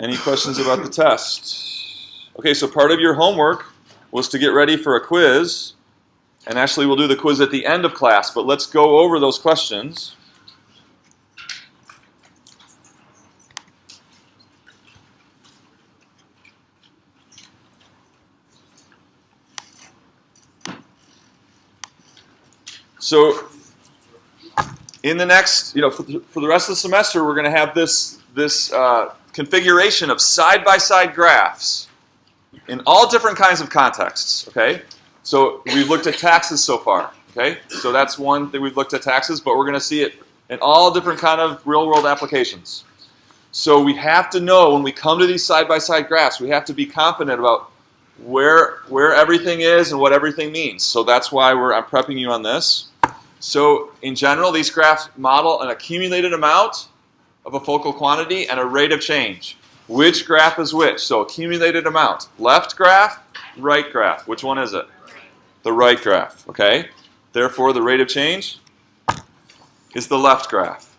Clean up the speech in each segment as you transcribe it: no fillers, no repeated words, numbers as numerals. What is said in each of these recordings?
Any questions about the test? Okay, so part of your homework was to get ready for a quiz. And actually, we'll do the quiz at the end of class, but let's go over those questions. So, in the next, for the rest of the semester, we're going to have this configuration of side-by-side graphs in all different kinds of contexts, okay? So we've looked at taxes so far, okay? So that's one thing we've looked at taxes, but we're going to see it in all different kind of real-world applications. So we have to know when we come to these side-by-side graphs, we have to be confident about where everything is and what everything means. So that's why I'm prepping you on this. So in general, these graphs model an accumulated amount of a focal quantity and a rate of change. Which graph is which? So accumulated amount. Left graph, right graph. Which one is it? The right graph, okay? Therefore, the rate of change is the left graph.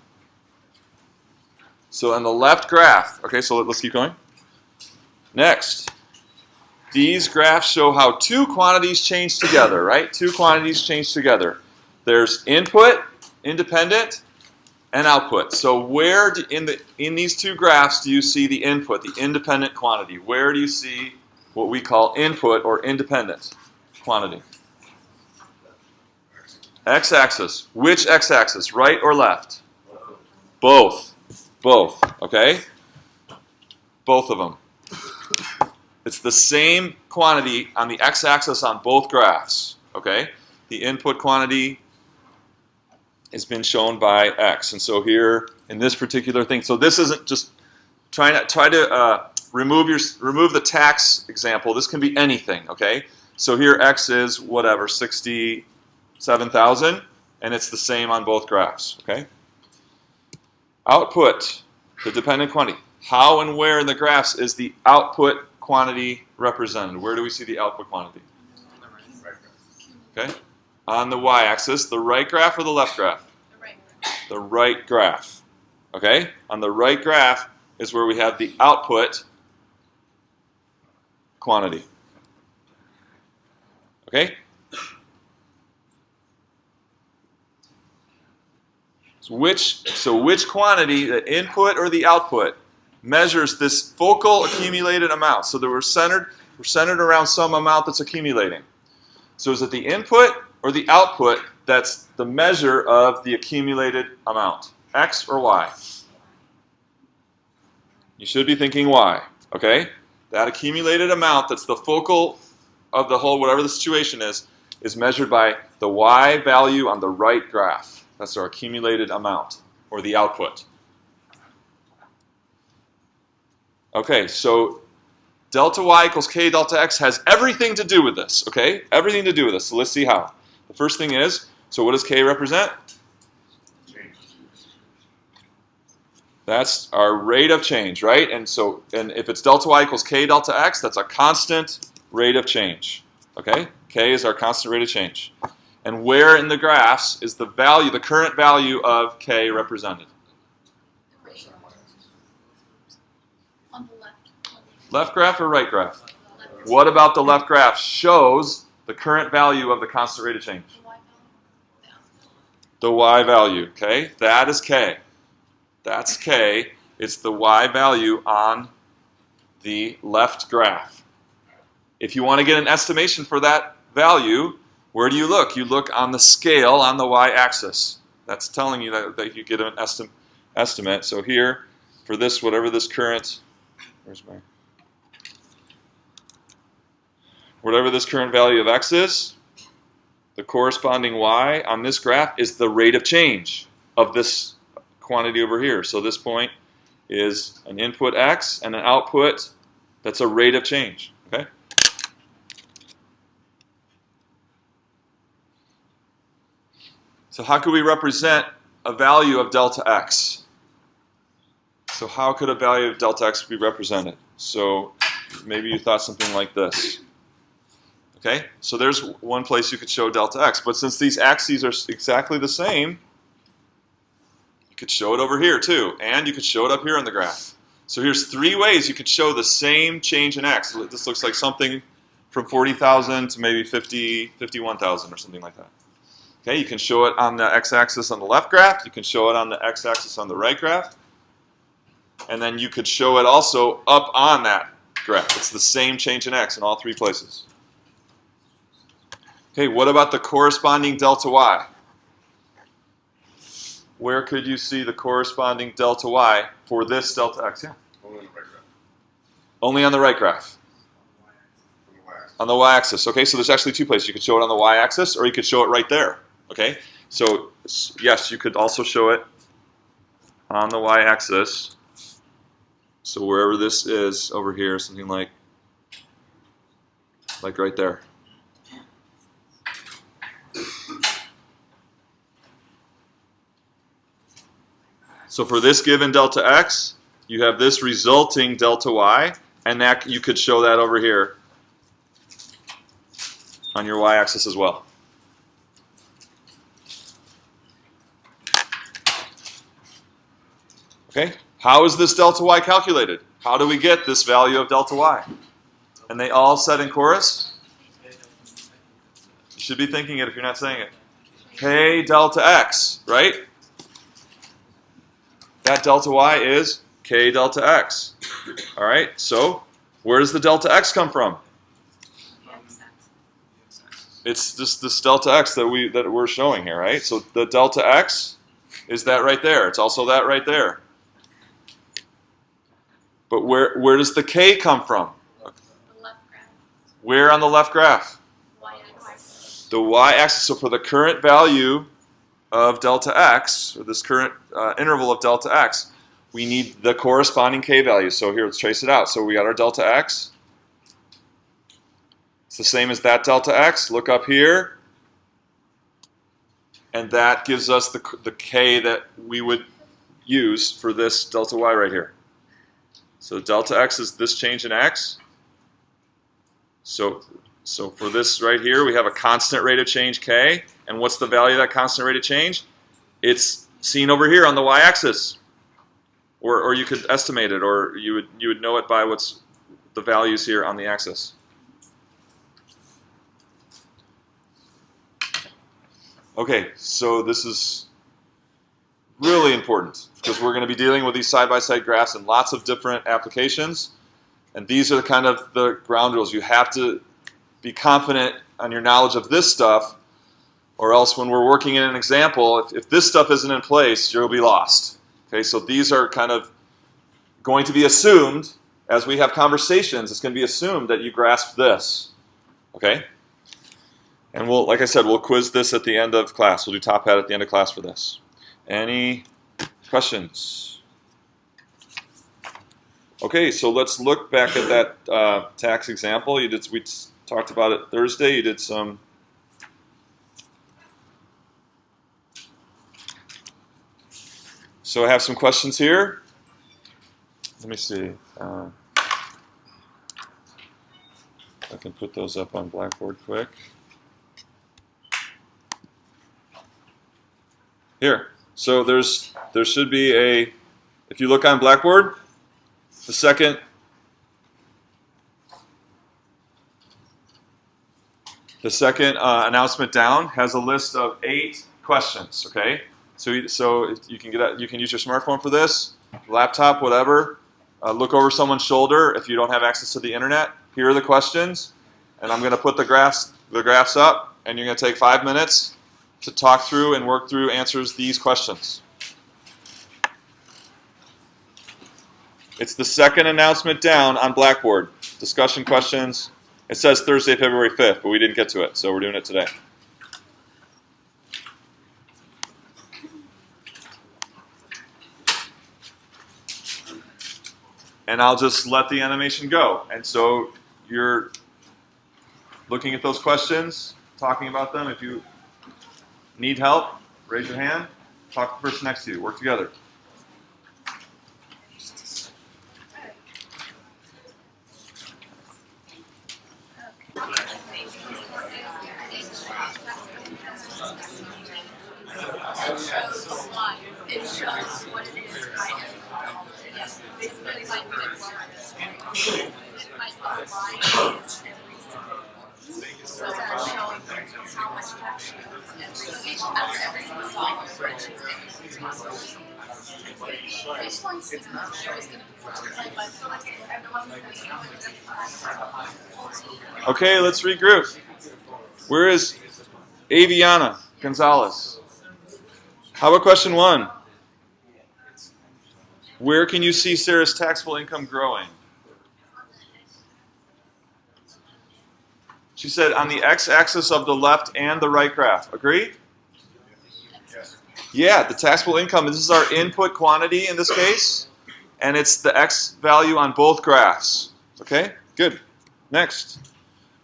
So on the left graph, okay, so let's keep going. Next, these graphs show how two quantities change together, right? Two quantities change together. There's input, independent, and output. So where in these two graphs do you see the input, the independent quantity? Where do you see what we call input or independent quantity? X-axis. Which x-axis? Right or left? Both. Both. Okay? Both of them. It's the same quantity on the x-axis on both graphs. Okay? The input quantity has been shown by x. And so here, in this particular thing, so this isn't just try to remove the tax example. This can be anything. Okay? So here x is whatever, 67,000, and it's the same on both graphs, okay? Output, the dependent quantity. How and where in the graphs is the output quantity represented? Where do we see the output quantity? Okay? On the y-axis, the right graph or the left graph? The right graph. The right graph, okay? On the right graph is where we have the output quantity, okay? So which quantity, the input or the output, measures this focal accumulated amount? So that we're centered around some amount that's accumulating. So is it the input or the output that's the measure of the accumulated amount? X or Y? You should be thinking Y, okay? That accumulated amount that's the focal of the whole, whatever the situation is measured by the Y value on the right graph. That's our accumulated amount, or the output. Okay, so delta y equals k delta x has everything to do with this, okay? Everything to do with this. So let's see how. The first thing is, so what does k represent? That's our rate of change, right? And if it's delta y equals k delta x, that's a constant rate of change, okay? K is our constant rate of change. And where in the graphs is the value, the current value of k represented? On the left. Left graph or right graph? Left. What about the left graph shows the current value of the constant rate of change? The y value. The y value, okay? That is k. That's k. It's the y value on the left graph. If you want to get an estimation for that value, where do you look? You look on the scale on the y-axis. That's telling you that you get an estimate. So here, for this, whatever this current, whatever this current value of x is, the corresponding y on this graph is the rate of change of this quantity over here. So this point is an input x and an output that's a rate of change. Okay? So how could we represent a value of delta x? So how could a value of delta x be represented? So maybe you thought something like this. Okay, so there's one place you could show delta x, but since these axes are exactly the same, you could show it over here too, and you could show it up here on the graph. So here's three ways you could show the same change in x. This looks like something from 40,000 to maybe 51,000 or something like that. Okay, you can show it on the x-axis on the left graph. You can show it on the x-axis on the right graph. And then you could show it also up on that graph. It's the same change in x in all three places. Okay, what about the corresponding delta y? Where could you see the corresponding delta y for this delta x? Yeah. Only on the right graph. On the y-axis. Okay, so there's actually two places. You could show it on the y-axis, or you could show it right there. Okay, so yes, you could also show it on the y-axis. So wherever this is over here, something like right there. So for this given delta x, you have this resulting delta y, and that you could show that over here on your y-axis as well. Okay, how is this delta y calculated? How do we get this value of delta y? And they all said in chorus? You should be thinking it if you're not saying it. K delta x, right? That delta y is k delta x. All right, so where does the delta x come from? It's just this delta x that we're showing here, right? So the delta x is that right there. It's also that right there. But where does the k come from? The left graph. Where on the left graph? Y-axis. The y-axis. So for the current value of delta x, or this current interval of delta x, we need the corresponding k value. So here, let's trace it out. So we got our delta x. It's the same as that delta x. Look up here. And that gives us the k that we would use for this delta y right here. So delta x is this change in x. So for this right here, we have a constant rate of change k. And what's the value of that constant rate of change? It's seen over here on the y-axis. Or you could estimate it, or you would know it by what's the values here on the axis. Okay, so this is really important because we're going to be dealing with these side-by-side graphs in lots of different applications. And these are kind of the ground rules. You have to be confident on your knowledge of this stuff, or else when we're working in an example, if this stuff isn't in place, you'll be lost. Okay, so these are kind of going to be assumed as we have conversations. It's going to be assumed that you grasp this. Okay? And we'll, like I said, we'll quiz this at the end of class. We'll do top hat at the end of class for this. Any questions? Okay, so let's look back at that tax example. We talked about it Thursday. You did some. So I have some questions here. Let me see. I can put those up on Blackboard quick. Here. So there should be a, if you look on Blackboard, the second announcement down has a list of 8 questions. Okay. So you can use your smartphone for this, laptop, whatever. Look over someone's shoulder if you don't have access to the internet. Here are the questions, and I'm going to put the graphs up, and you're going to take 5 minutes to talk through and work through answers these questions. It's the second announcement down on Blackboard. Discussion questions. It says Thursday, February 5th, but we didn't get to it, so we're doing it today. And I'll just let the animation go. And so you're looking at those questions, talking about them. If you need help, raise your hand. Talk to the person next to you. Work together. It shows what it is. Basically, like Okay, let's regroup. Where is Aviana Gonzalez? How about question 1? Where can you see Sarah's taxable income growing? She said on the x-axis of the left and the right graph. Agree? Yeah, the taxable income, this is our input quantity in this case, and it's the x value on both graphs. Okay, good. Next.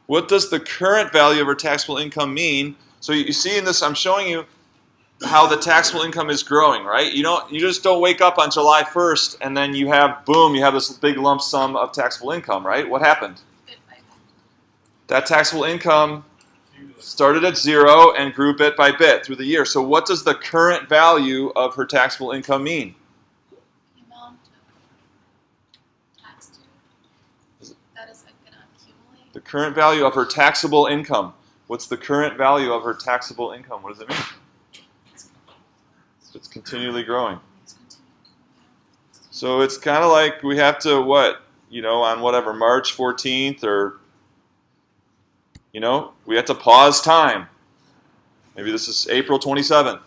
What does the current value of her taxable income mean? So you see in this, I'm showing you how the taxable income is growing, right? You just don't wake up on July 1st and then you have, boom, you have this big lump sum of taxable income, right? What happened? That taxable income started at 0 and grew bit by bit through the year. So what does the current value of her taxable income mean? The amount of tax due that is going to accumulate. The current value of her taxable income. What's the current value of her taxable income? What does it mean? It's continually growing. So it's kind of like we have to, on whatever, March 14th or, we have to pause time. Maybe this is April 27th.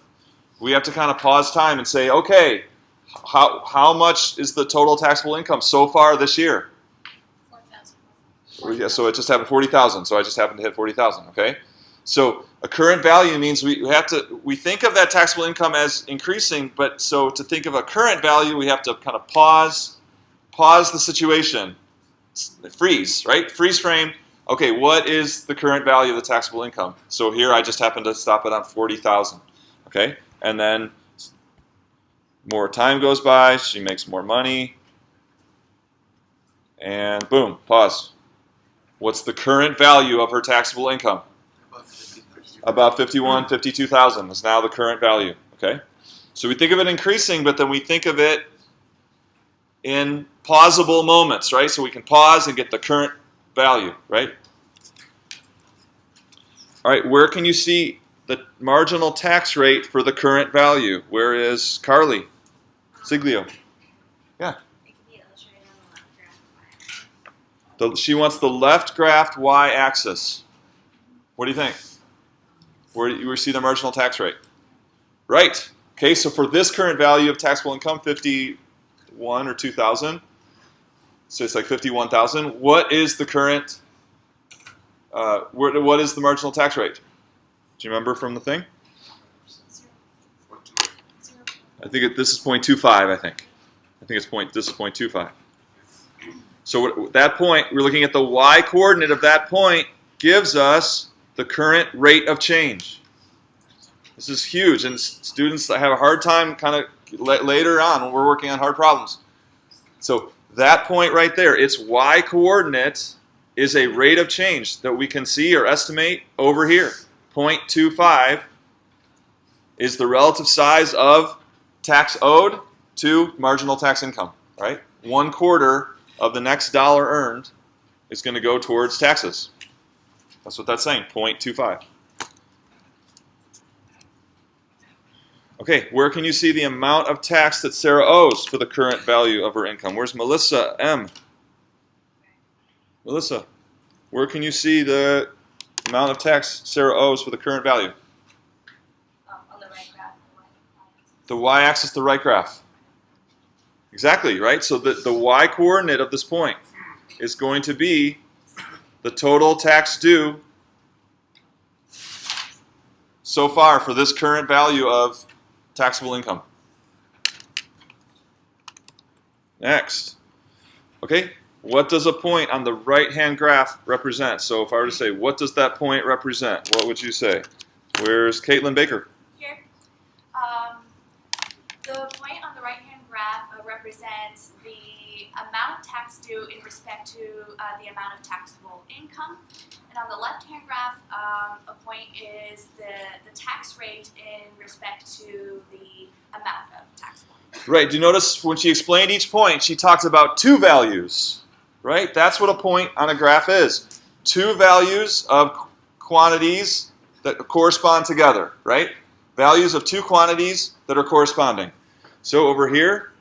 We have to kind of pause time and say, okay, how much is the total taxable income so far this year? 4,000. Yeah, so it just happened 40,000. So I just happened to hit 40,000. Okay. So a current value means we think of that taxable income as increasing, but so to think of a current value, we have to kind of pause the situation, freeze, right? Freeze frame. Okay, what is the current value of the taxable income? So here I just happen to stop it on 40,000. Okay, and then more time goes by, she makes more money, and boom, pause. What's the current value of her taxable income? About 52,000 is now the current value. Okay, so we think of it increasing, but then we think of it in pausable moments, right? So we can pause and get the current value, right? All right, where can you see the marginal tax rate for the current value? Where is Carly Siglio? Yeah. It can be illustrated on the left graph. She wants the left graph y-axis. What do you think? Where do you see the marginal tax rate? Right. Okay, so for this current value of taxable income, 51 or 2,000, so it's like 51,000. What is the current? What is the marginal tax rate? Do you remember from the thing? I think this is 0.25. I think this is 0.25. So at that point, we're looking at the y coordinate of that point gives us the current rate of change. This is huge, and students have a hard time kind of later on when we're working on hard problems. So that point right there, its y coordinate is a rate of change that we can see or estimate over here. 0.25 is the relative size of tax owed to marginal tax income, right? 1/4 of the next dollar earned is going to go towards taxes. That's what that's saying, 0.25. Okay, where can you see the amount of tax that Sarah owes for the current value of her income? Where's Melissa M? Melissa, where can you see the amount of tax Sarah owes for the current value? On the right graph. The y-axis, the right graph. Exactly, right? So the y coordinate of this point is going to be the total tax due so far for this current value of taxable income. Next. Okay, what does a point on the right-hand graph represent? So if I were to say, what does that point represent? What would you say? Where's Caitlin Baker? Here. The point on the right-hand graph represents the amount of tax due in respect to the amount of taxable income. And on the left-hand graph, a point is the tax rate in respect to the amount of taxable income. Right, do you notice when she explained each point, she talks about two values, right? That's what a point on a graph is. Two values of quantities that correspond together, right? Values of two quantities that are corresponding. So over here,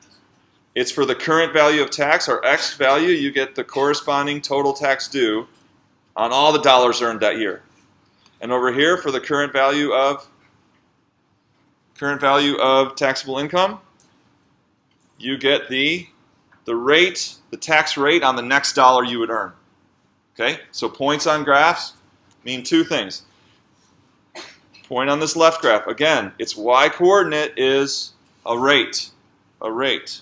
it's for the current value of tax, or X value, you get the corresponding total tax due on all the dollars earned that year. And over here, for the current value of taxable income, you get the rate, the tax rate on the next dollar you would earn. Okay? So points on graphs mean two things. Point on this left graph, again, its y coordinate is a rate. A rate.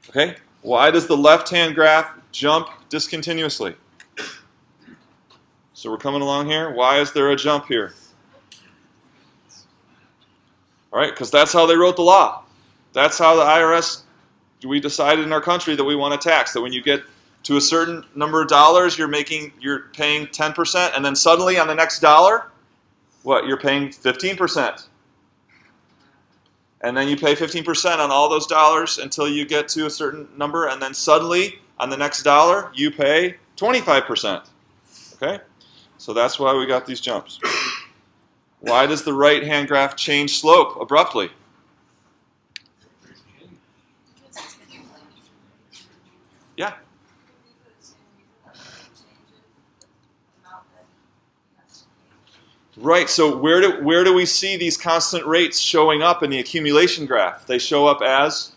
Okay? Why does the left-hand graph jump discontinuously? So we're coming along here. Why is there a jump here? All right, because that's how they wrote the law. That's how the IRS, we decided in our country that we want to tax. That when you get to a certain number of dollars, you're paying 10%, and then suddenly on the next dollar, what? You're paying 15%. And then you pay 15% on all those dollars until you get to a certain number, and then suddenly on the next dollar, you pay 25%. Okay? So that's why we got these jumps. Why does the right-hand graph change slope abruptly? Yeah. Right, so where do we see these constant rates showing up in the accumulation graph? They show up as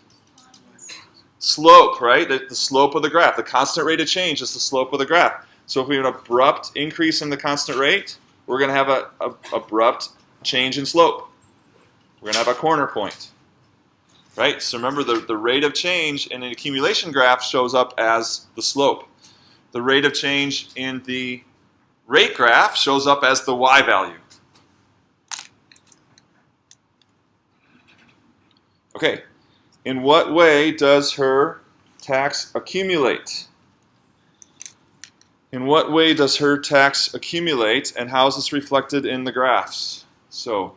slope, right? The slope of the graph. The constant rate of change is the slope of the graph. So if we have an abrupt increase in the constant rate, we're going to have an abrupt change in slope. We're going to have a corner point. Right? So remember, the rate of change in an accumulation graph shows up as the slope. The rate of change in the rate graph shows up as the y value. Okay, in what way does her tax accumulate? In what way does her tax accumulate, and how is this reflected in the graphs? So,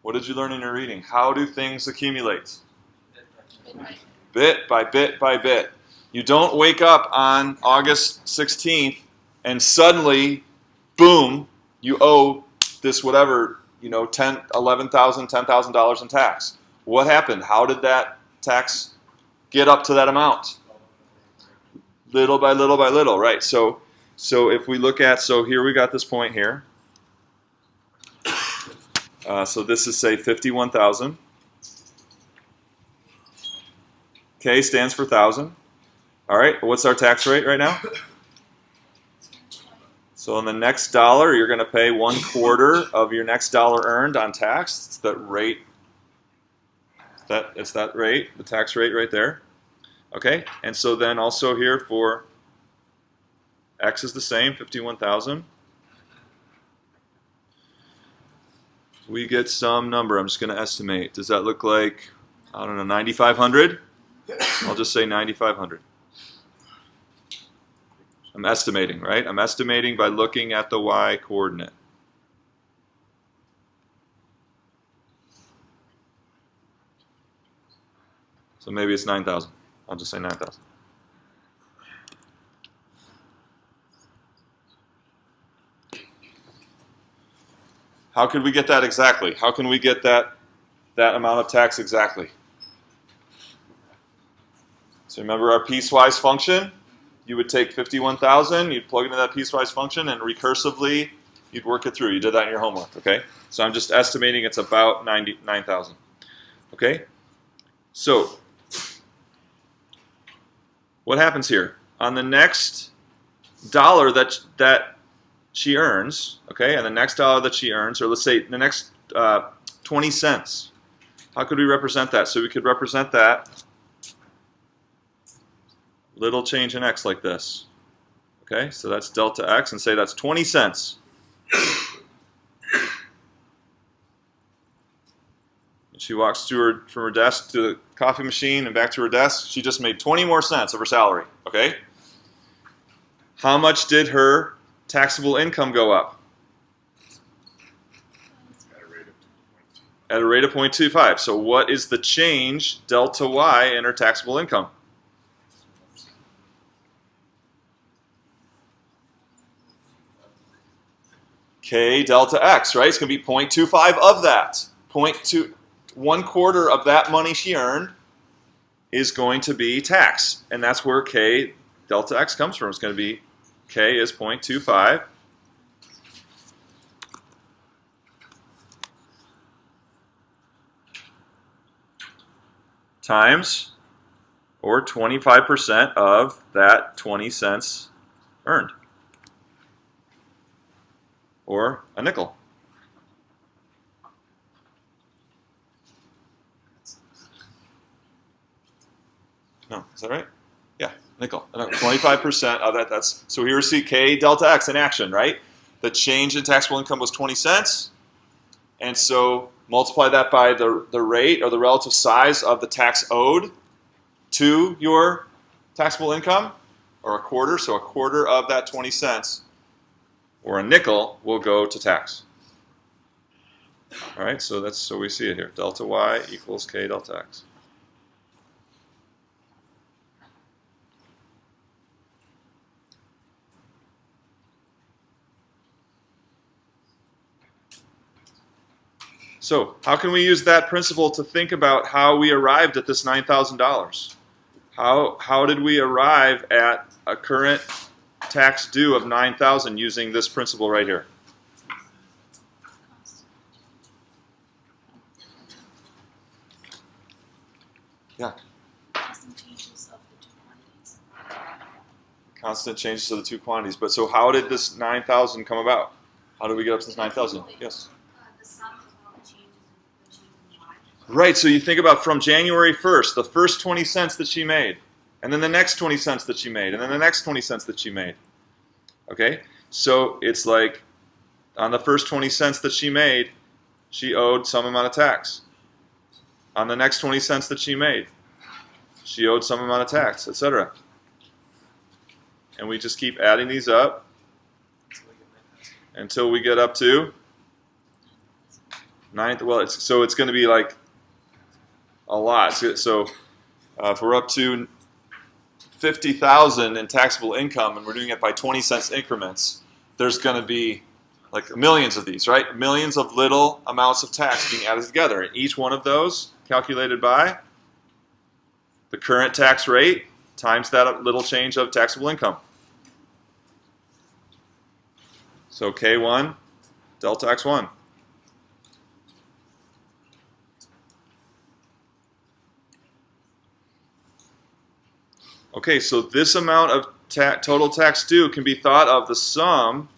what did you learn in your reading? How do things accumulate? Bit by bit by bit. You don't wake up on August 16th and suddenly, boom, you owe this whatever, $11,000, $10,000 in tax. What happened? How did that tax get up to that amount? Little by little by little, right? So if we look at, so here we got this point here. So this is, say, 51,000. K stands for 1,000. All right, what's our tax rate right now? So on the next dollar, you're going to pay 1/4 of your next dollar earned on tax. It's that rate. It's that rate, the tax rate right there. Okay, and so then also here for X is the same, 51,000. We get some number. I'm just going to estimate. Does that look like, I don't know, 9,500? I'll just say 9,500. I'm estimating, right? I'm estimating by looking at the y coordinate. So maybe it's 9,000. I'll just say 9,000. How could we get that exactly? How can we get that amount of tax exactly? So remember our piecewise function? You would take 51,000, you'd plug into that piecewise function, and recursively, you'd work it through. You did that in your homework, okay? So I'm just estimating it's about 9,000. Okay? So, what happens here? On the next dollar that she earns, okay, and the next dollar that she earns, or let's say the next 20 cents, how could we represent that? So we could represent that little change in X like this. Okay, so that's delta X, and say that's 20 cents. And she walks from her desk to the coffee machine and back to her desk. She just made 20 more cents of her salary. Okay? How much did her taxable income go up? At a rate of 0.25. So what is the change, delta Y, in her taxable income? K delta X, right? It's going to be 0.25 of that. 1/4 of that money she earned is going to be tax. And that's where K delta X comes from. It's going to be K is 0.25 times, or 25% of that 20 cents earned, or a nickel. No, is that right? Yeah, nickel. 25% of that. That's so here we see K delta X in action, right? The change in taxable income was 20 cents, and so multiply that by the rate or the relative size of the tax owed to your taxable income, or a quarter. So a quarter of that 20 cents, or a nickel, will go to tax. All right, so we see it here. Delta Y equals K delta X. So how can we use that principle to think about how we arrived at this $9,000? How did we arrive at a current tax due of $9,000 using this principle right here? Yeah. Constant changes of the two quantities. Constant changes of the two quantities. But so how did this 9,000 come about? How did we get up to this 9,000? Yes. The sum of all the changes in the change in Y. Right, so you think about from January 1st, the first 20 cents that she made, and then the next 20 cents that she made, and then the next 20 cents that she made. Okay? So it's like on the first 20 cents that she made, she owed some amount of tax. On the next 20 cents that she made, she owed some amount of tax, etc. And we just keep adding these up until we get up to 9. Well, it's going to be like a lot. So if we're up to 50,000 in taxable income and we're doing it by 20 cents increments, there's going to be like millions of these, right? Millions of little amounts of tax being added together. And each one of those calculated by the current tax rate times that little change of taxable income. So K1 delta X1. Okay, so this amount of total tax due can be thought of the sum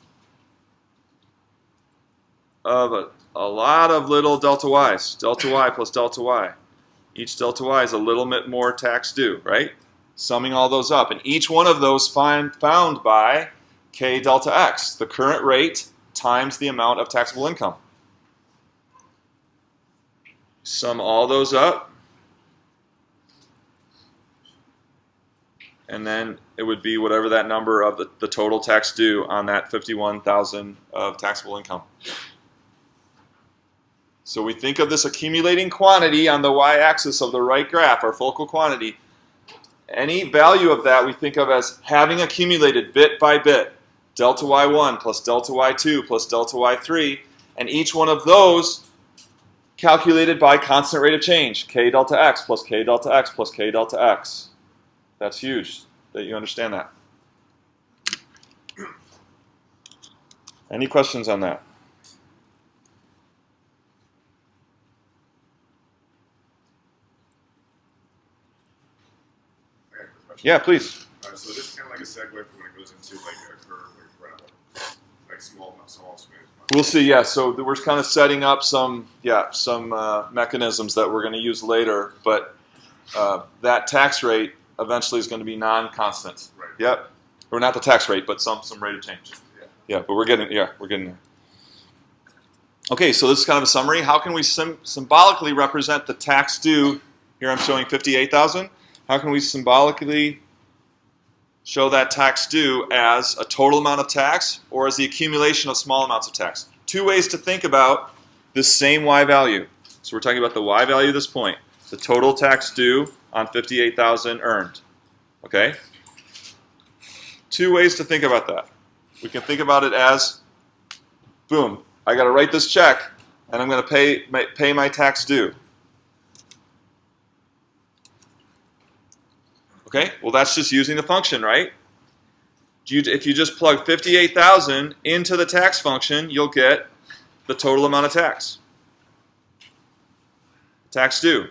of a lot of little delta y's. Delta y plus delta y. Each delta y is a little bit more tax due, right? Summing all those up. And each one of those found by K delta X, the current rate times the amount of taxable income. Sum all those up. And then it would be whatever that number of the total tax due on that 51,000 of taxable income. So we think of this accumulating quantity on the y-axis of the right graph, our focal quantity. Any value of that we think of as having accumulated bit by bit. Delta y1 plus delta y2 plus delta y3. And each one of those calculated by constant rate of change. K delta x plus K delta x plus K delta x. That's huge that you understand that. Any questions on that? I got a quick question. Yeah, please. So this is kind of like a segue for when it goes into like a curve or graph, like small. We'll see. Yeah. So we're kind of setting up some mechanisms that we're going to use later, but that tax rate eventually is going to be non-constant. Right. Yep. Or not the tax rate, but some rate of change. Yeah. But we're getting there. Okay. So this is kind of a summary. How can we symbolically represent the tax due? Here I'm showing 58,000. How can we symbolically show that tax due as a total amount of tax or as the accumulation of small amounts of tax? Two ways to think about this same y value. So we're talking about the y value at this point, the total tax due on 58,000 earned. Okay? Two ways to think about that. We can think about it as, boom, I got to write this check and I'm going to pay my tax due. Okay, well that's just using the function, right? If you just plug 58,000 into the tax function, you'll get the total amount of tax due.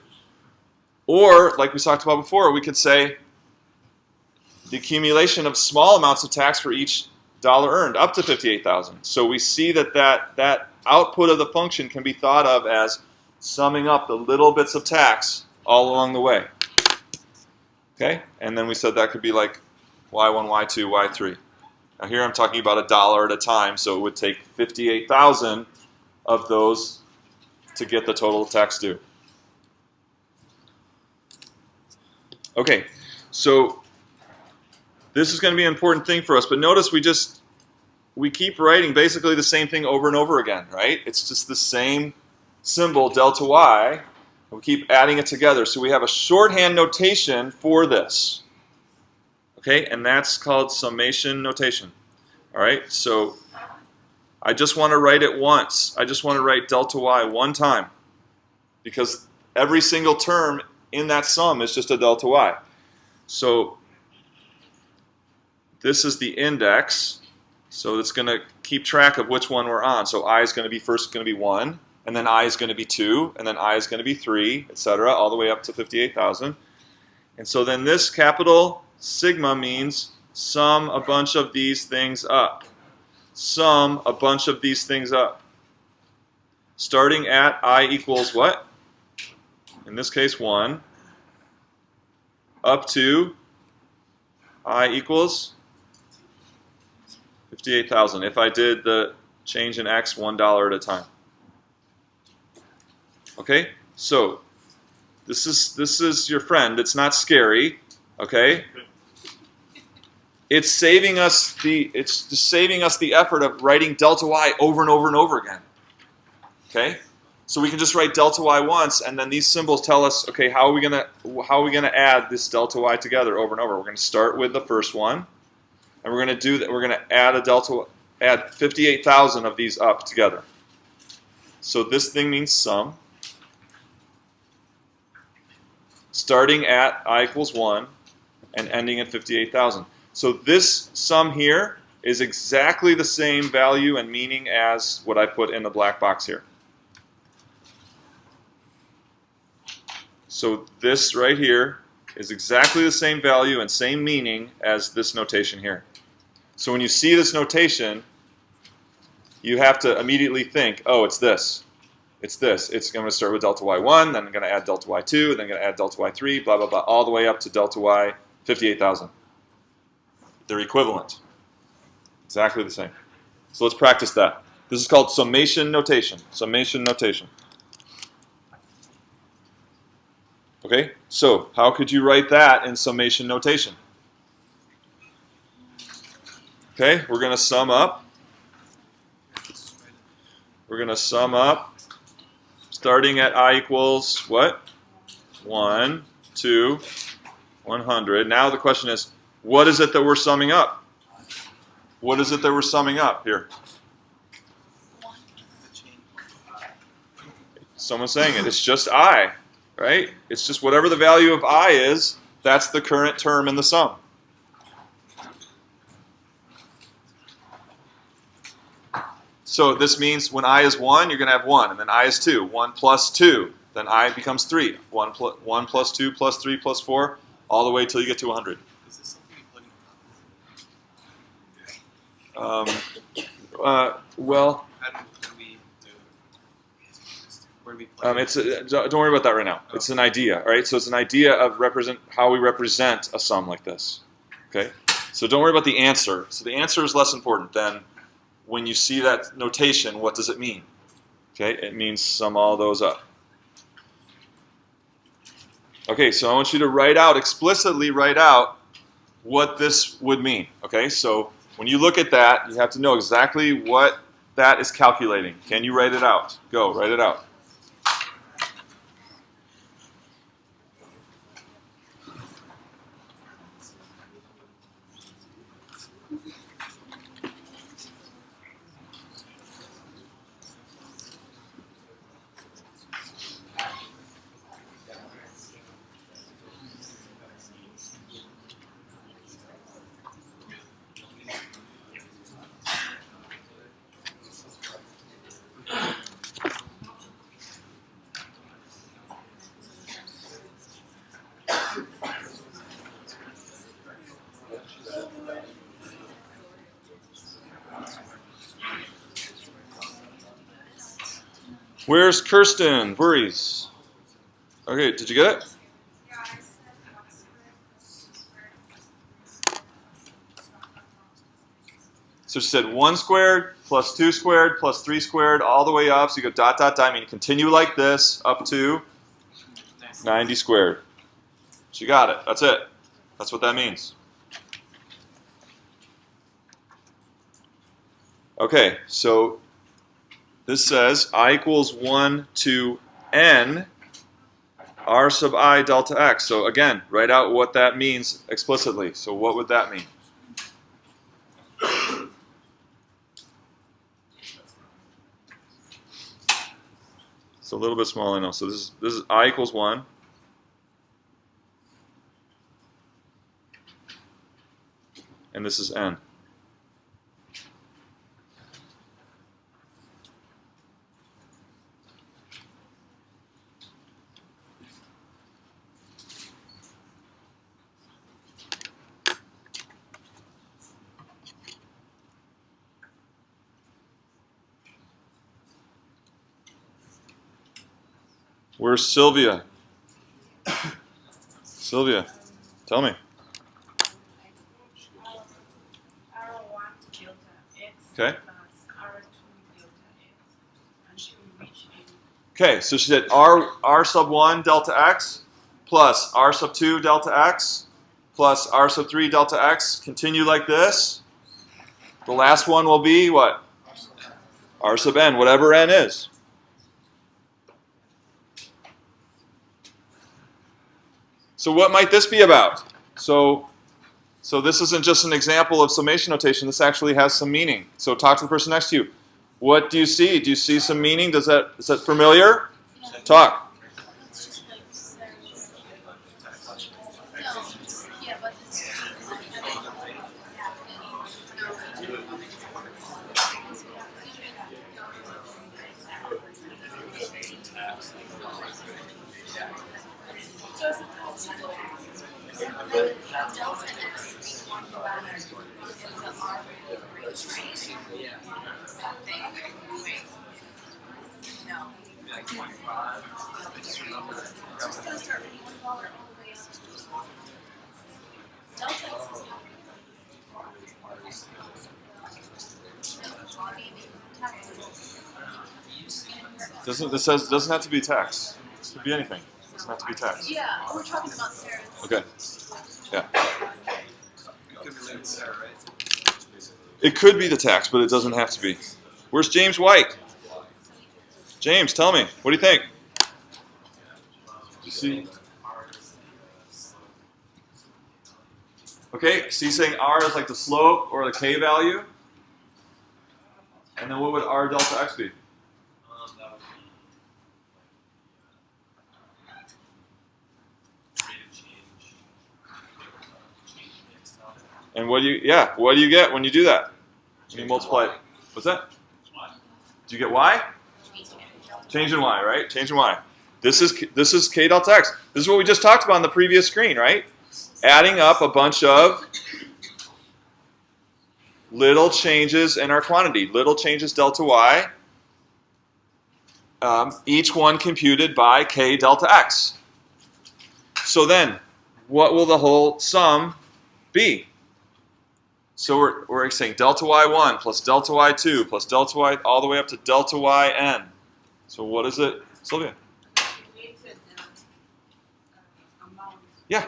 Or, like we talked about before, we could say the accumulation of small amounts of tax for each dollar earned up to 58,000. So we see that output of the function can be thought of as summing up the little bits of tax all along the way. Okay? And then we said that could be like Y1, Y2, Y3. Now here I'm talking about $1 at a time, so it would take 58,000 of those to get the total tax due. Okay, so this is going to be an important thing for us, but notice we keep writing basically the same thing over and over again, right? It's just the same symbol, delta y, and we keep adding it together. So we have a shorthand notation for this, okay? And that's called summation notation, all right? So I just want to write it once. I just want to write delta y one time because every single term in that sum is just a delta y. So this is the index, so it's going to keep track of which one we're on. So I is going to be first going to be 1, and then I is going to be 2, and then I is going to be 3, etc., all the way up to 58,000. And so then this capital sigma means sum a bunch of these things up. Sum a bunch of these things up. Starting at I equals what? In this case, 1. Up to I equals 58,000. If I did the change in X $1 at a time. Okay, so this is your friend. It's not scary. Okay, it's just saving us the effort of writing delta y over and over and over again. Okay, so we can just write delta y once, and then these symbols tell us, okay, how are we gonna add this delta y together over and over? We're going to start with the first one, and we're going to do that. We're going to add 58,000 of these up together. So this thing means sum. Starting at I equals 1 and ending at 58,000. So this sum here is exactly the same value and meaning as what I put in the black box here. So this right here is exactly the same value and same meaning as this notation here. So when you see this notation, you have to immediately think, oh, it's this. It's this. It's going to start with delta y1, then I'm going to add delta y2, then I'm going to add delta y3, blah, blah, blah, all the way up to delta y 58,000. They're equivalent. Exactly the same. So let's practice that. This is called summation notation. Summation notation. Okay, so how could you write that in summation notation? Okay, we're going to sum up. We're going to sum up starting at I equals what? 1, 2, 100. Now the question is, what is it that we're summing up? What is it that we're summing up here? Someone's saying it. It's just I, right? It's just whatever the value of I is, that's the current term in the sum. So this means when I is 1, you're going to have 1, and then I is 2. 1 plus 2, then I becomes 3. 1 plus 2 plus 3 plus 4, all the way till you get to 100. Is this something you plug in? Well, How do we do it? Where do we plug it? don't worry about that right now. It's an idea, all right? So it's an idea of how we represent a sum like this. Okay? So don't worry about the answer. So the answer is less important than when you see that notation, what does it mean? Okay, it means sum all those up. Okay, so I want you to explicitly write out what this would mean. Okay, so when you look at that, you have to know exactly what that is calculating. Can you write it out? Go, write it out. Where's Kirsten? Worries. Okay, did you get it? Yeah, I said x squared So she said 1 squared plus 2 squared plus 3 squared all the way up. So you go dot, dot, dot. I mean, you continue like this up to 90 squared. She got it. That's it. That's what that means. Okay, so this says I equals 1 to n r sub I delta x. So again, write out what that means explicitly. So what would that mean? It's a little bit small, I know. So this is I equals 1. And this is n. Where's Sylvia? Sylvia, tell me. R1 delta x Okay. plus R2 delta x until we reach a Okay, so she said r sub 1 delta x plus r sub 2 delta x plus r sub 3 delta x. Continue like this. The last one will be what? R sub n, whatever n is. So what might this be about? So this isn't just an example of summation notation. This actually has some meaning. So talk to the person next to you. What do you see? Do you see some meaning? Is that familiar? Talk. It's just like Sarah's. No, it's, yeah, but it's just gonna start from $1 all the way up to Delta X Doesn't have to be text. It could be anything. It doesn't have to be text. Yeah, we're talking about Sarah's. Okay. Yeah. It could be labeled Sarah, right? It could be the text, but it doesn't have to be. Where's James White? James, tell me. What do you think? You see? Okay, so you're saying R is like the slope or the K value? And then what would R delta X be? That would be rate of change. Change in X now. And what do you get when you do that? When you multiply it. What's that? Do you get Y? Change in Y, right? Change in Y. This is K delta X. This is what we just talked about on the previous screen, right? Adding up a bunch of little changes in our quantity. Little changes delta Y. Each one computed by K delta X. So then, what will the whole sum be? So we're saying delta Y1 plus delta Y2 plus delta Y all the way up to delta YN. So what is it, Sylvia? weighted amount. Yeah,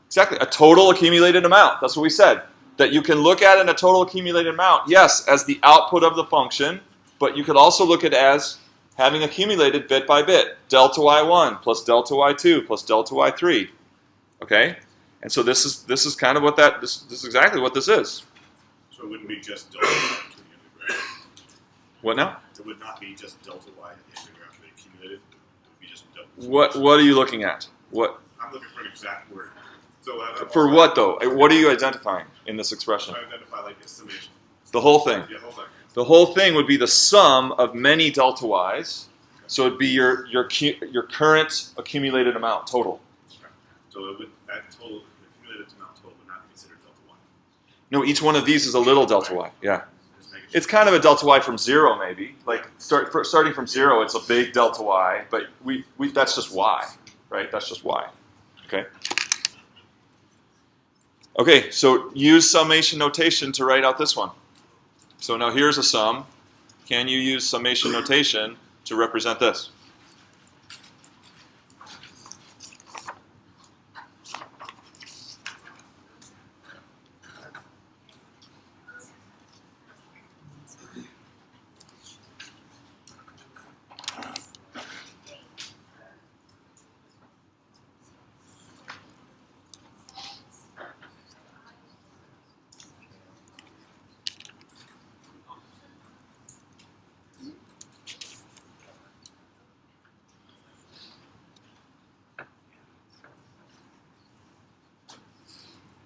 exactly. A total accumulated amount. That's what we said. That you can look at in a total accumulated amount, yes, as the output of the function, but you could also look at it as having accumulated bit by bit. Delta Y1 plus delta Y2 plus delta Y3. Okay? And so this is kind of what this is exactly what this is. So it wouldn't be just delta y to the end of the graph. What now? It would not be just delta y at the end of the graph that accumulated. It would be just delta. What are you looking at? What I'm looking for an exact word. So for what though? What are you identifying in this expression? I identify like a summation. The whole thing. Yeah, hold on. The whole thing would be the sum of many delta y's. So it'd be your current accumulated amount total. So it would, that total, the accumulated amount total would not be considered delta y. No, each one of these is a little delta y. Yeah. Just making It's kind of a delta y from 0, maybe. Like starting from 0, it's a big delta y, but that's just y, right? That's just y. Okay. Okay, so use summation notation to write out this one. So now here's a sum. Can you use summation notation to represent this?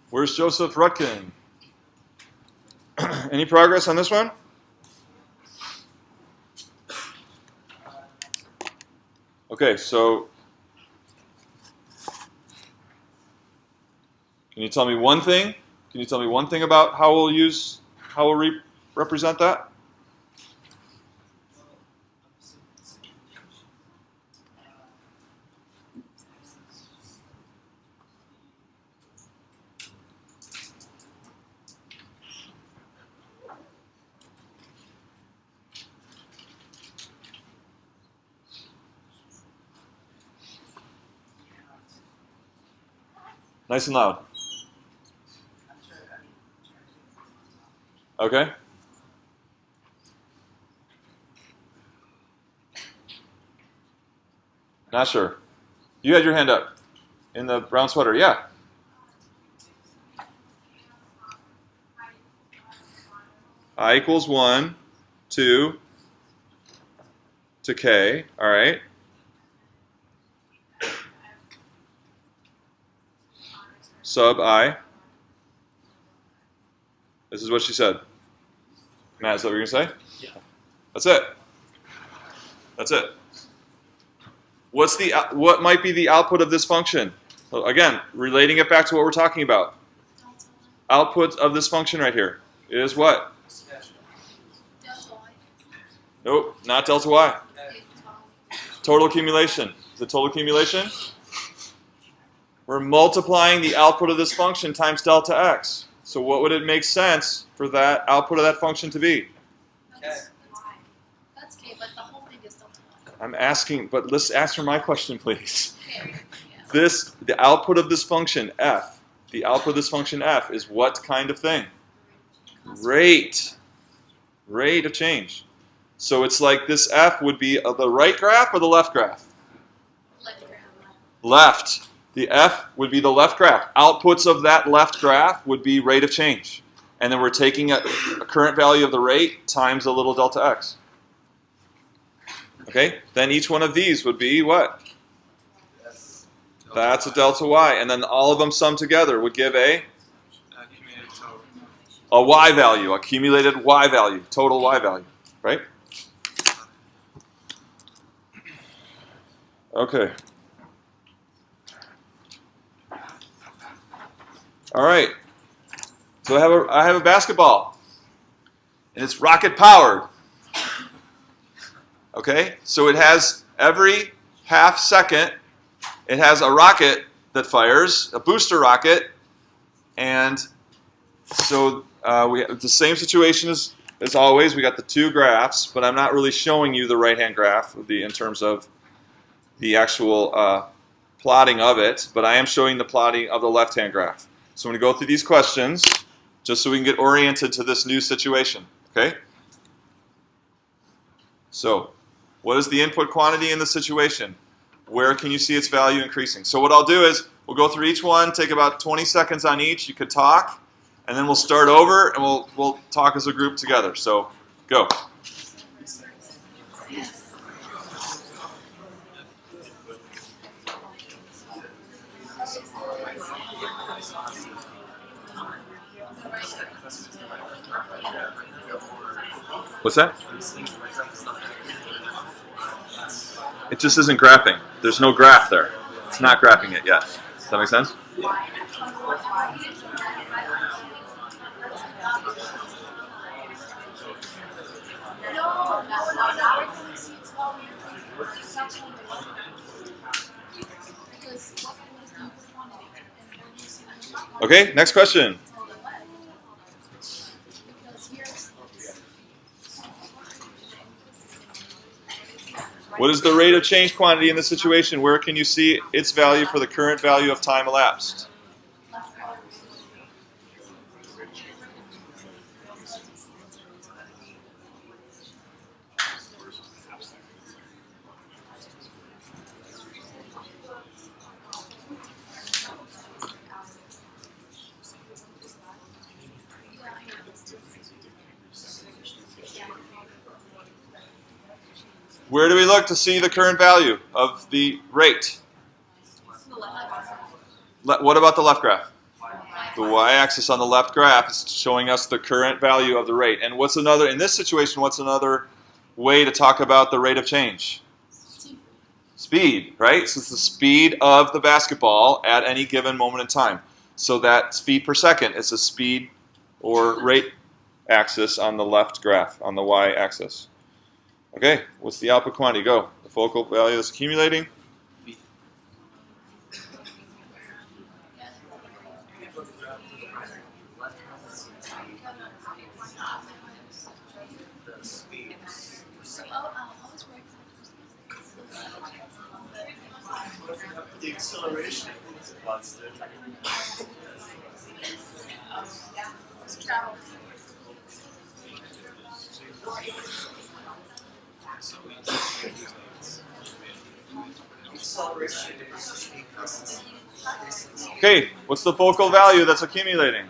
Where's Joseph Rutkin? Any progress on this one? Okay, so can you tell me one thing? Can you tell me one thing about how we'll represent that? Nice and loud. Okay. Not sure. You had your hand up in the brown sweater. Yeah. I equals 1, 2 to k. All right. Sub I. This is what she said. Matt, is that what you're going to say? Yeah. That's it. That's it. What might be the output of this function? Well, again, relating it back to what we're talking about. Output of this function right here is what? Delta y. Nope, not delta y. Total accumulation. Is it total accumulation? We're multiplying the output of this function times delta x. So what would it make sense for that output of that function to be? That's k, but the whole thing is delta y. I'm asking, but let's answer my question, please. Okay. Yeah. The output of this function, f, the output of this function, f, is what kind of thing? Rate. Rate of change. So it's like this f would be the right graph or the left graph? Left graph. Left. The f would be the left graph. Outputs of that left graph would be rate of change. And then we're taking a current value of the rate times a little delta x. Okay? Then each one of these would be what? That's a delta y. And then all of them summed together would give a Accumulated total. y value, accumulated y value, total y value. Right? Okay. All right. So I have a basketball, and it's rocket powered. Okay. So it has every half second, it has a rocket that fires, a booster rocket, and so we have the same situation as always. We got the two graphs, but I'm not really showing you the right-hand graph in terms of the actual plotting of it, but I am showing the plotting of the left-hand graph. So I'm going to go through these questions just so we can get oriented to this new situation, okay? So, what is the input quantity in the situation? Where can you see its value increasing? So what I'll do is, we'll go through each one, take about 20 seconds on each. You could talk, and then we'll start over, and we'll talk as a group together. So, go. Yes. What's that? It just isn't graphing. There's no graph there. It's not graphing it yet. Does that make sense? No, we're going to see its value. It's actually the left graph. Because what is the input quantity? And we're using the Okay, next question. to the left. Because here's What is the rate of change quantity in this situation? Where can you see its value for the current value of time elapsed? left graph. Where do we look to see the current value of the rate? What about the left graph? The y-axis on the left graph is showing us the current value of the rate. And what's another, in this situation, what's another way to talk about the rate of change? Speed, right? So it's the speed of the basketball at any given moment in time. So that feet per second is the speed or rate axis on the left graph, on the y-axis. Okay, what's the output quantity? Go. The focal value that's accumulating. The acceleration is constant. Acceleration versus speed constant. Okay, what's the focal value that's accumulating?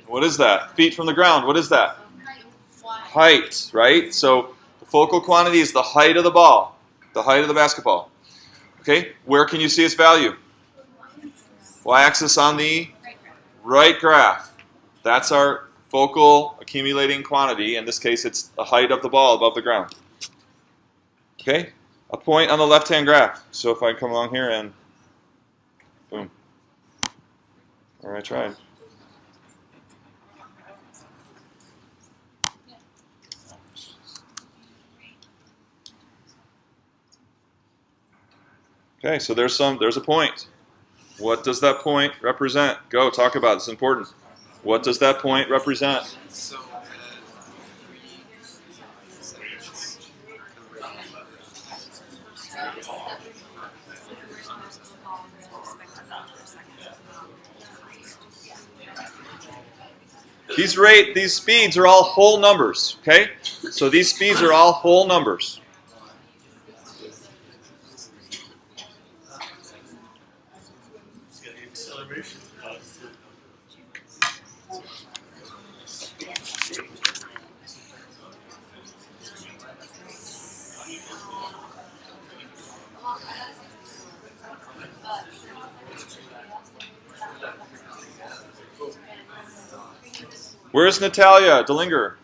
What is that? Feet from the ground. What is that? Height, right? So the focal quantity is the height of the ball, the height of the basketball. Okay, where can you see its value? Y-axis on the right graph. That's our focal accumulating quantity. In this case, it's the height of the ball above the ground. Okay, a point on the left-hand graph. So if I come along here and boom. All right, tried. Okay, so there's a point. What does that point represent? Go, talk about it. It's important. What does that point represent? So, These speeds are all whole numbers, okay? So these speeds are all whole numbers. The acceleration is constant. Where's Natalia Delinger?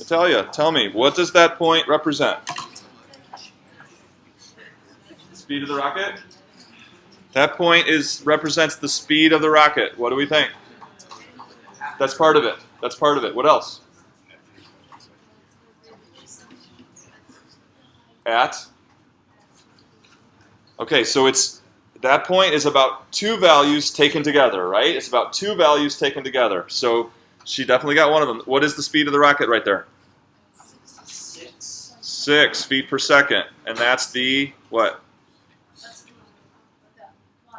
Natalia, tell me, what does that point represent? Speed of the rocket? That point represents the speed of the rocket. What do we think? That's part of it. That's part of it. What else? At? Okay, so that point is about two values taken together, right? It's about two values taken together. So she definitely got one of them. What is the speed of the rocket right there? 6 feet per second. And that's the what?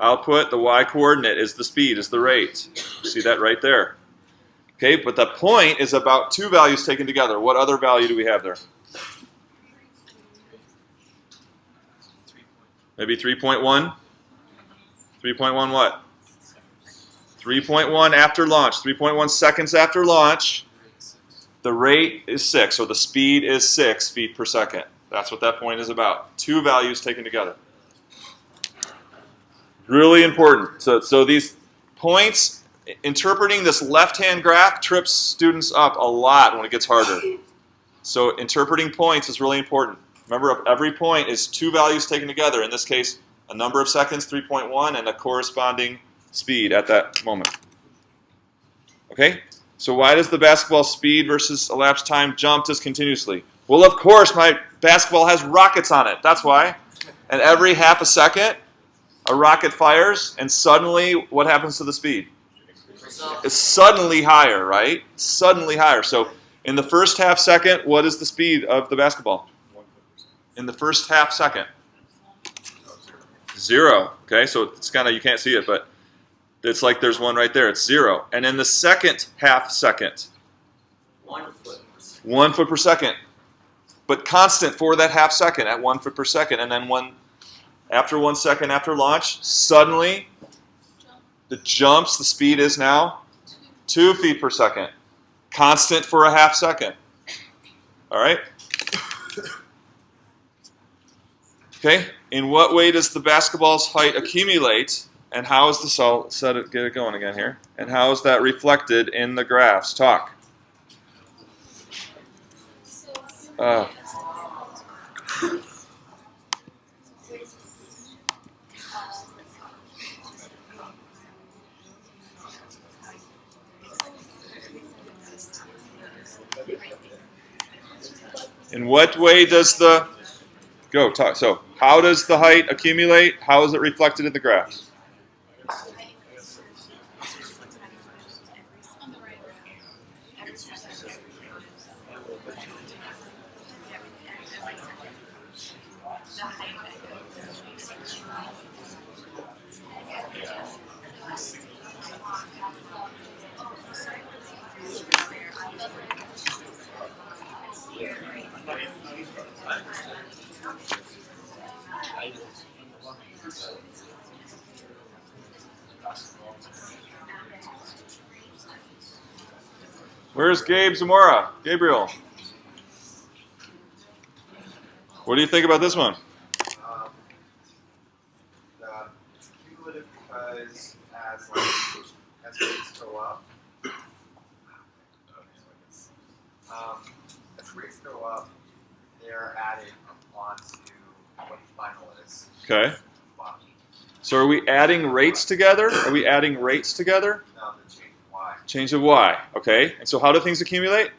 Output, the y coordinate is the speed, is the rate. See that right there. Okay, but the point is about two values taken together. What other value do we have there? Maybe 3.1? 3.1 what? 3.1 after launch. 3.1 seconds after launch. The rate is 6, or the speed is 6 feet per second. That's what that point is about. Two values taken together. Really important. So these points, interpreting this left-hand graph trips students up a lot when it gets harder. So interpreting points is really important. Remember, every point is two values taken together. In this case, a number of seconds, 3.1, and a corresponding speed at that moment. Okay? So why does the basketball speed versus elapsed time jump discontinuously? Well, of course, my basketball has rockets on it. That's why. And every half a second, a rocket fires, and suddenly, what happens to the speed? It's suddenly higher, right? Suddenly higher. So in the first half second, what is the speed of the basketball? In the first half second? 0. Okay, so it's kind of, you can't see it, but it's like there's one right there. It's 0. And in the second half second? 1 foot. 1 foot per second. But constant for that half second at 1 foot per second. And then after 1 second after launch, suddenly the jumps, the speed is now 2 feet per second. Constant for a half second. All right? Okay, in what way does the basketball's height accumulate, and how is get it going again here, and how is that reflected in the graphs? Talk. In what way does the talk? So, how does the height accumulate? How is it reflected in the graphs? Where's Gabe Zamora? Gabriel. What do you think about this one? It's cumulative because as rates go up, they're adding onto what the final is. Okay. So are we adding rates together? Are we adding rates together? No, the change of y. Change of y. Okay. And so how do things accumulate?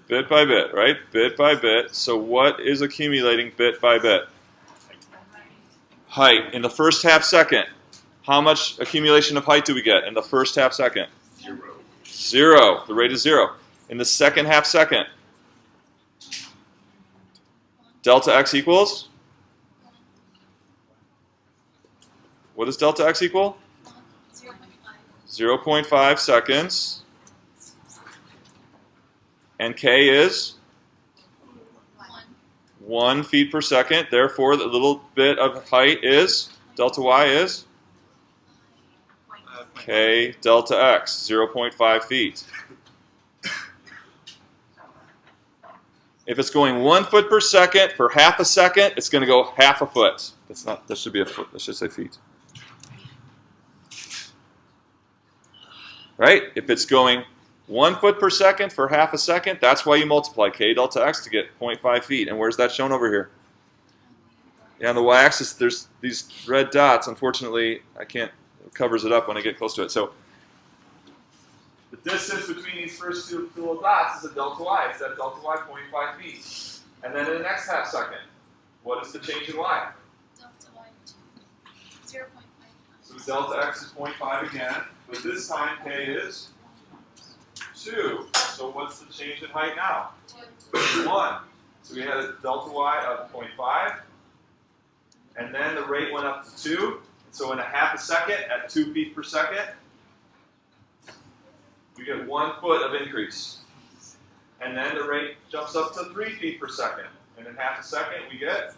Bit by bit, right? Bit by bit. So what is accumulating bit by bit? Height. In the first half second, how much accumulation of height do we get in the first half second? 0. 0. The rate is 0. In the second half second, delta x equals? What does delta x equal? 0.5 seconds. And k is 1 feet per second. Therefore, the little bit of height is, delta y is k delta x, 0.5 feet. If it's going 1 foot per second for half a second, it's going to go half a foot. That should be a foot. That should say feet. Right? If it's going 1 foot per second for half a second, that's why you multiply k delta x to get 0.5 feet. And where's that shown over here? Yeah, on the y-axis, there's these red dots. Unfortunately, it covers it up when I get close to it. So the distance between these first two little dots is a delta y. It's that delta y 0.5 feet. And then in the next half second, what is the change in y? Delta y 0.5. So delta x is 0.5 again, but this time k is 2. So what's the change in height now? 1. So we had a delta y of 0.5, and then the rate went up to 2. So in a half a second, at 2 feet per second, we get 1 foot of increase. And then the rate jumps up to 3 feet per second. And in half a second, we get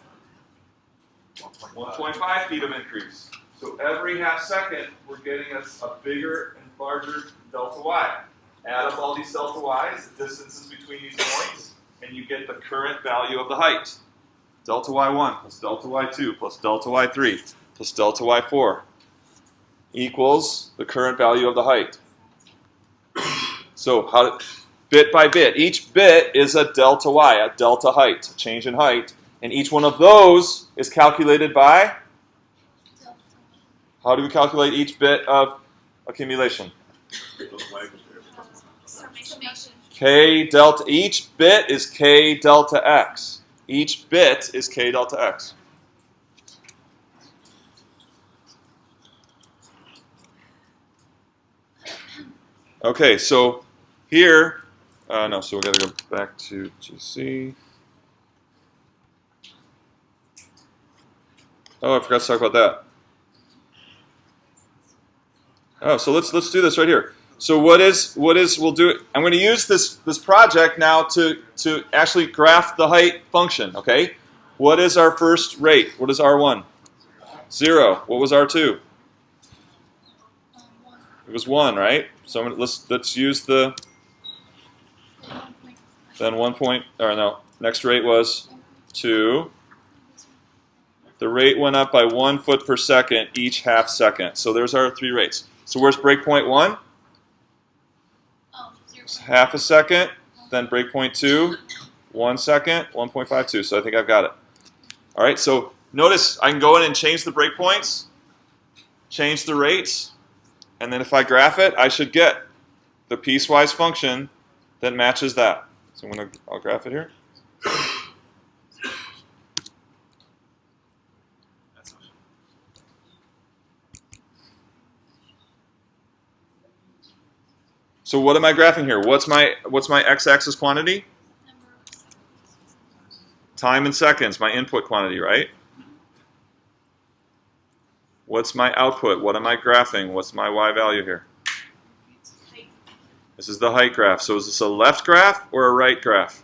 1.5 feet of increase. So every half second, we're getting a bigger and larger delta y. Add up all these delta y's, the distances between these points, and you get the current value of the height. Delta y1 plus delta y2 plus delta y3 plus delta y4 equals the current value of the height. So bit by bit, each bit is a delta y, a delta height, a change in height, and each one of those is calculated by? How do we calculate each bit of accumulation? Those language there. Summation. K delta, each bit is K delta X. Each bit is K delta X. Okay, so here, no, so we got to go back to GC. Oh, I forgot to talk about that. Oh, so let's do this right here. So we'll do it. I'm going to use this project now to actually graph the height function. Okay, what is our first rate? What is R1? 0. What was R2? It was 1, right? So let's use the then 1 point, or no, next rate was 2. The rate went up by 1 foot per second each half second. So there's our 3 rates. So where's breakpoint 1? It's half a second. Then breakpoint 2, 1 second, 1.52. So I think I've got it. All right. So notice I can go in and change the breakpoints, change the rates, and then if I graph it, I should get the piecewise function that matches that. So I'll graph it here. So what am I graphing here? What's my x-axis quantity? Time in seconds, my input quantity, right? What's my output? What am I graphing? What's my y value here? This is the height graph. So is this a left graph or a right graph?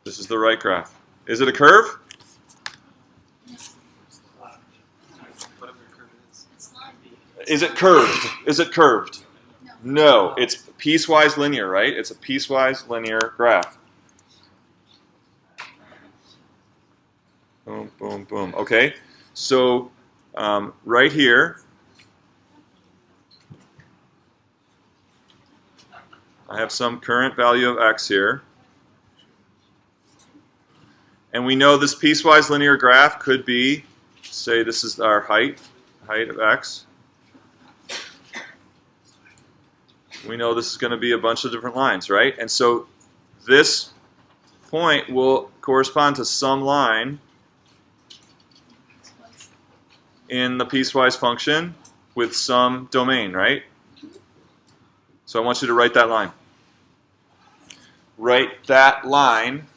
This is the right graph. Is it a curve? Whatever the curve is. Is it curved? Is it curved? No, it's piecewise linear, right? It's a piecewise linear graph. Boom, boom, boom. Okay, so right here, I have some current value of x here. And we know this piecewise linear graph could be, say this is our height of x. We know this is going to be a bunch of different lines, right? And so this point will correspond to some line in the piecewise function with some domain, right? So I want you to write that line. Write that line.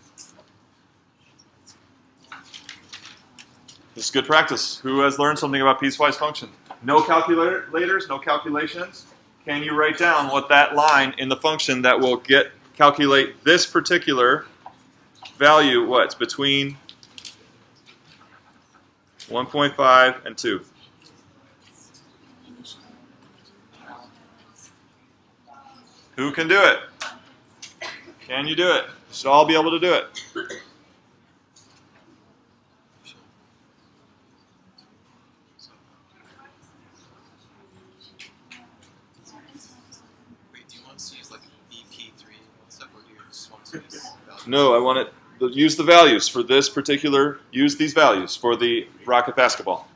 This is good practice. Who has learned something about piecewise function? No calculators, no calculations. Can you write down what that line in the function that will calculate this particular value, what's between 1.5 and 2? Who can do it? Can you do it? Should all be able to do it. Wait, do you want us to use like BP3 and stuff, or do you just want to use values? No, I want to use the values for this particular, use these values for the rocket basketball.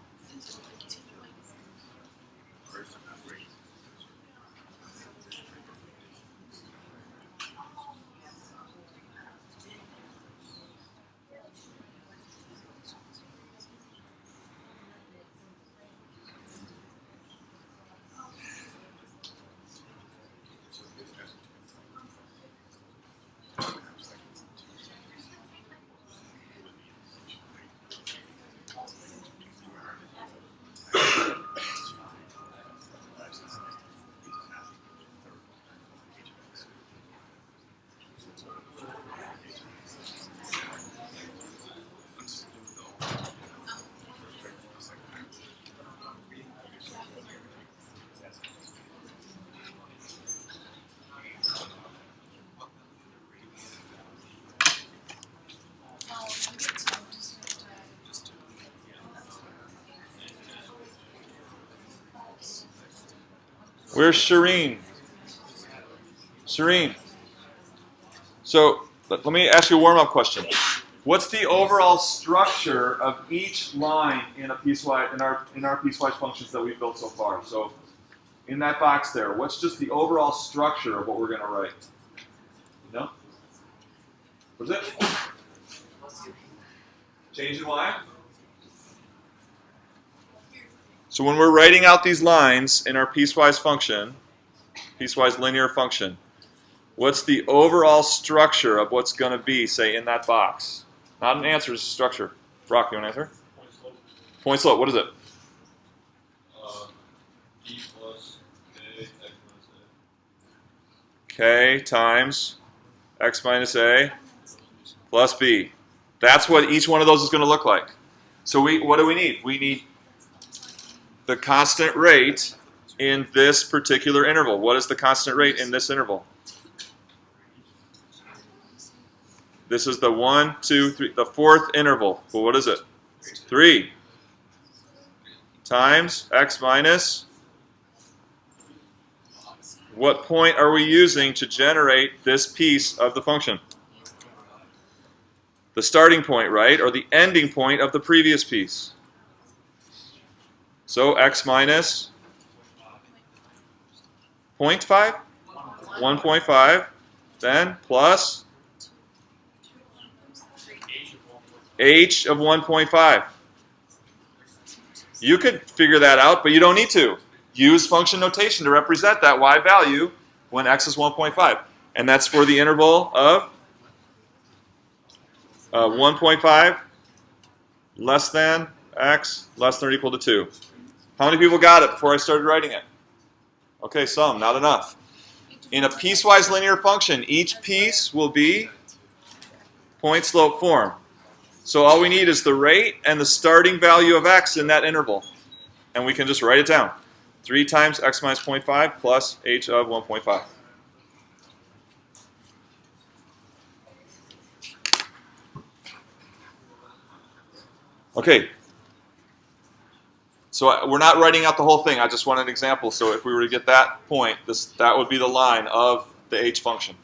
Where's Shireen? Shireen. So let me ask you a warm-up question. What's the overall structure of each line in a piecewise in our piecewise functions that we've built so far? So In that box there, what's just the overall structure of what we're going to write? You know? What is it? Change in y? So when we're writing out these lines in our piecewise function, piecewise linear function, what's the overall structure of what's going to be, say, in that box? Not an answer, it's a structure. Brock, you want to answer? Point slope, what is it? E plus A, X minus K times x minus a plus b. That's what each one of those is going to look like. So what do we need? We need the constant rate in this particular interval. What is the constant rate in this interval? This is the 1, 2, 3, the fourth interval. Well, what is it? 3 times x minus. What point are we using to generate this piece of the function? The starting point, right? Or the ending point of the previous piece. So x minus 0.5? 1.5. Then plus h of 1.5. You could figure that out, but you don't need to. Use function notation to represent that y value when x is 1.5. And that's for the interval of 1.5 less than x less than or equal to 2. How many people got it before I started writing it? Okay, some, not enough. In a piecewise linear function, each piece will be point slope form. So all we need is the rate and the starting value of x in that interval. And we can just write it down. 3 times x minus 0.5 plus h of 1.5. Okay. So we're not writing out the whole thing. I just want an example. So if we were to get that point, that would be the line of the h function.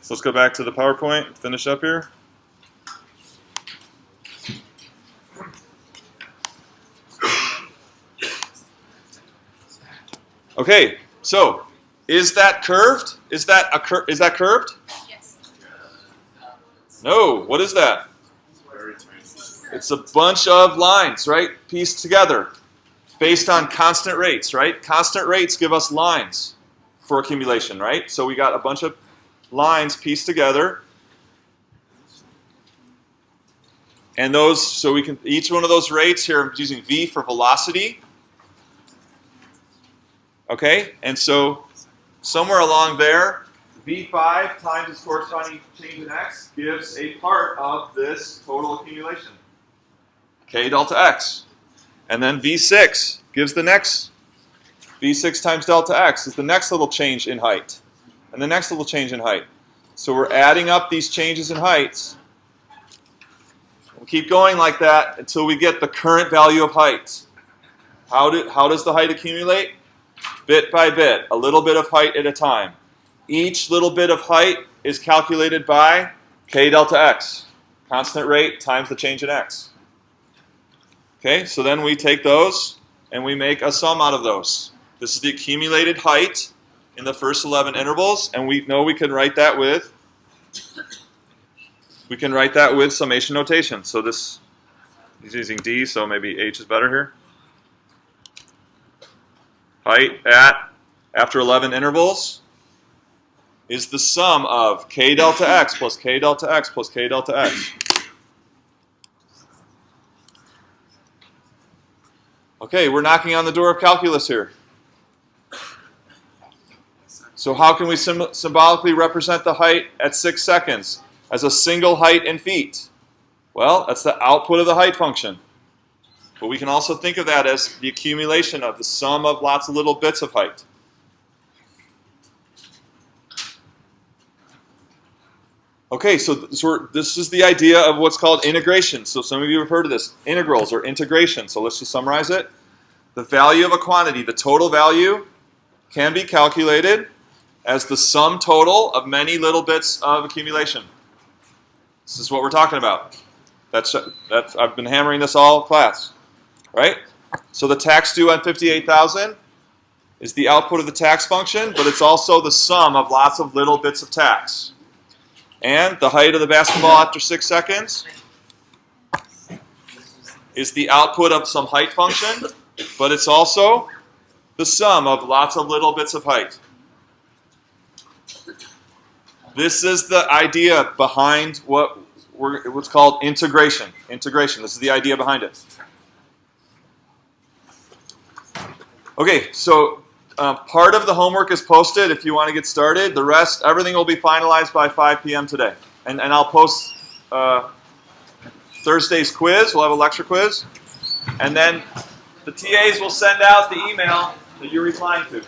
So let's go back to the PowerPoint and finish up here. Okay, so is that curved? Is that curved? Yes. No. What is that? It's a bunch of lines, right? Pieced together based on constant rates, right? Constant rates give us lines for accumulation, right? So we got a bunch of lines pieced together. And those, so we can, each one of those rates here, I'm using v for velocity. Okay, and so somewhere along there, v5 times its corresponding change in x gives a part of this total accumulation, k delta x. And then v6 gives the next, v6 times delta x is the next little change in height, and the next little change in height. So we're adding up these changes in heights. We'll keep going like that until we get the current value of height. How does the height accumulate? Bit by bit, a little bit of height at a time. Each little bit of height is calculated by k delta x, constant rate times the change in x. Okay, so then we take those and we make a sum out of those. This is the accumulated height in the first 11 intervals, and we know we can write that with summation notation. So this is using d, so maybe h is better here. Height after 11 intervals is the sum of k delta x plus k delta x plus k delta x. Okay, we're knocking on the door of calculus here. So how can we symbolically represent the height at 6 seconds as a single height in feet? Well, that's the output of the height function. But we can also think of that as the accumulation of the sum of lots of little bits of height. Okay, so this is the idea of what's called integration. So some of you have heard of this, integrals or integration. So let's just summarize it. The value of a quantity, the total value, can be calculated as the sum total of many little bits of accumulation. This is what we're talking about. I've been hammering this all class, right? So the tax due on 58,000 is the output of the tax function, but it's also the sum of lots of little bits of tax. And the height of the basketball after 6 seconds is the output of some height function, but it's also the sum of lots of little bits of height. This is the idea behind what's called integration. Integration. This is the idea behind it. Okay, so part of the homework is posted if you want to get started. The rest, everything will be finalized by 5 p.m. today. And I'll post Thursday's quiz. We'll have a lecture quiz. And then the TAs will send out the email that you're replying to.